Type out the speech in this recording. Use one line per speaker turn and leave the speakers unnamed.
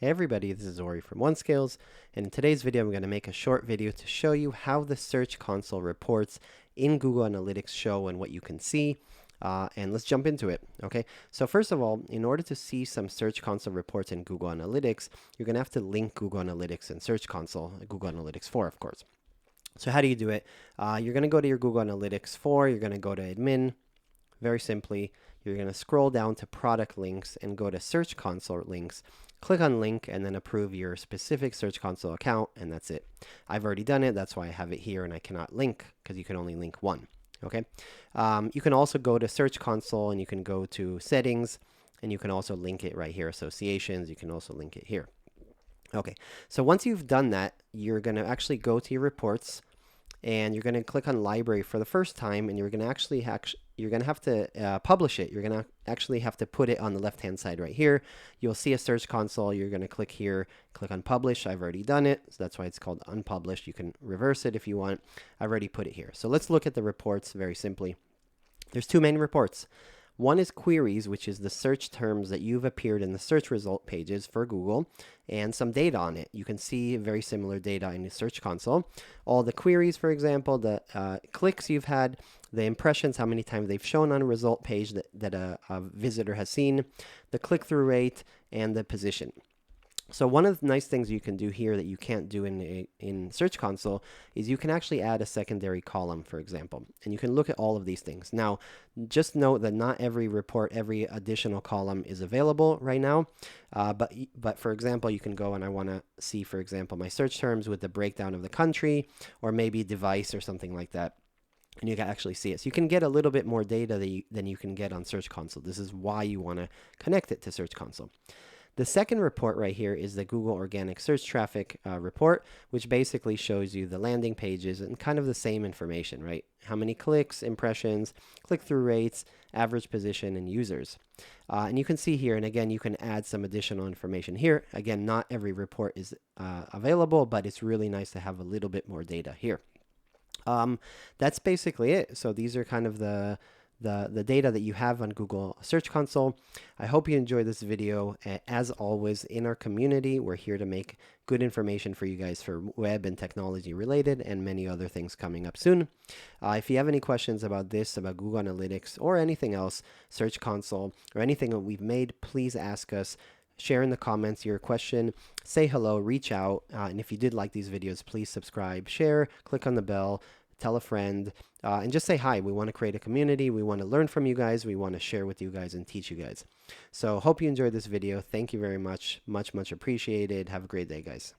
Hey everybody, this is Ori from OneScales, and in today's video I'm going to make a short video to show you how the Search Console reports in Google Analytics show and what you can see. And let's jump into it. Okay, so first of all, in order to see some Search Console reports in Google Analytics, you're going to have to link Google Analytics and Search Console, Google Analytics 4, of course. So how do you do it? You're going to go to your Google Analytics 4, you're going to go to admin. Very simply, you're going to scroll down to product links and go to Search Console links. Click on link and then approve your specific Search Console account, and that's it. I've already done it. That's why I have it here, and I cannot link because you can only link one. Okay. You can also go to Search Console and you can go to settings, and you can also link it right here. Associations, you can also link it here. Okay. So once you've done that, you're going to actually go to your reports and you're going to click on library for the first time, and you're going to have to publish it. You're going to actually have to put it on the left hand side right here. You'll see a Search Console. You're going to click here, click on publish. I've already done it, so that's why it's called unpublished. You can reverse it if you want. I've already put it here. So let's look at the reports very simply. There's two main reports. One is queries, which is the search terms that you've appeared in the search result pages for Google, and some data on it. You can see very similar data in the Search Console. All the queries, for example, the clicks you've had, the impressions, how many times they've shown on a result page that a visitor has seen, the click-through rate, and the position. So one of the nice things you can do here that you can't do in Search Console is you can actually add a secondary column, for example, and you can look at all of these things. Now, just note that not every report, every additional column is available right now, but for example, you can go and I want to see, for example, my search terms with the breakdown of the country or maybe device or something like that. And you can actually see it. So you can get a little bit more data than you can get on Search Console. This is why you want to connect it to Search Console. The second report right here is the Google Organic Search Traffic report, which basically shows you the landing pages and kind of the same information, right? How many clicks, impressions, click-through rates, average position, and users. And you can see here, and again, you can add some additional information here. Again, not every report is available, but it's really nice to have a little bit more data here. That's basically it. So these are kind of the data that you have on Google Search Console. I hope you enjoyed this video. As always, in our community, we're here to make good information for you guys for web and technology related and many other things coming up soon. If you have any questions about this, about Google Analytics or anything else, Search Console, or anything that we've made, please ask us. Share in the comments your question, say hello, reach out, and if you did like these videos, please subscribe, share, click on the bell, tell a friend, and just say hi. We want to create a community. We want to learn from you guys. We want to share with you guys and teach you guys. So hope you enjoyed this video. Thank you very much. Much appreciated. Have a great day, guys.